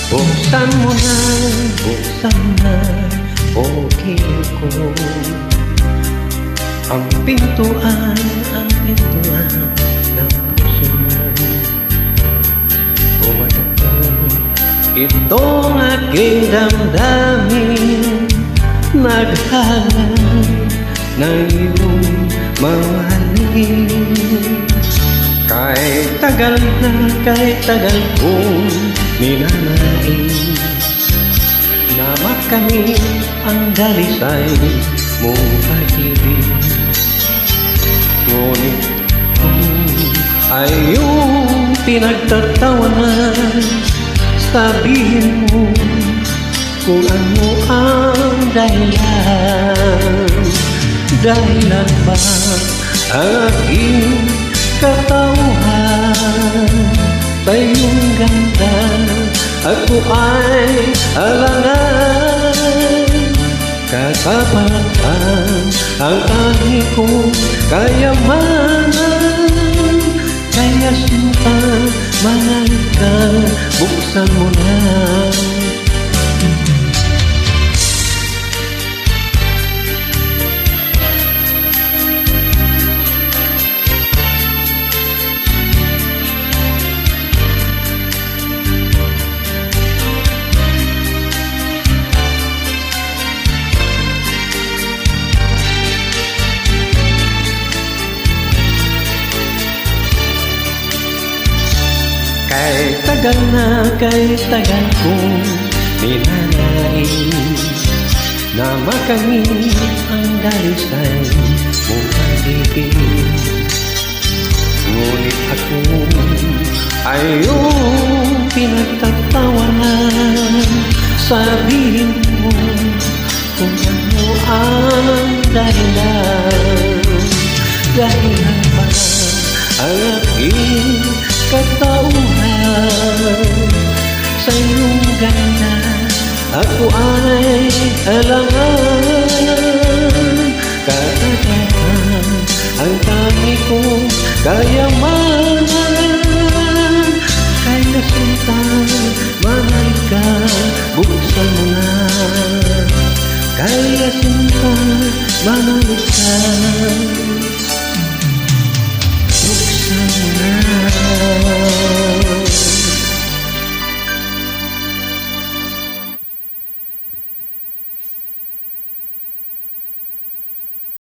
Buksan mo na, okay ko. Ang pintuan ng puso mo. Pumatakbo itong aking damdamin, naghahanap ng iyong mahalin. Kahit tagal kong ninanais na makamit ang dalisay mong pag-ibig. Ngunit kung ay iyong pinagtatawanan, sabihin mo kung ano ang dahilan. Dahilan ba ang aking katauhan sa iyong ganda? Ako ay alangan, katapatan ang aking kong kayamanan. Kaya sinta, mahal ka, buksan mo na. Kay tagal kong ninanais na makamit ang dalisay mong pag-ibig. Ngunit ako ay iyong pinagtatawanan, sabihin mo kung ano ang dahilan. Dahilan ba ang aking katauhan sa iyong ganda? Ako ay alangan, katapatan ang tangi kong kayamanan. Kaya sinta, mahal ka, buksan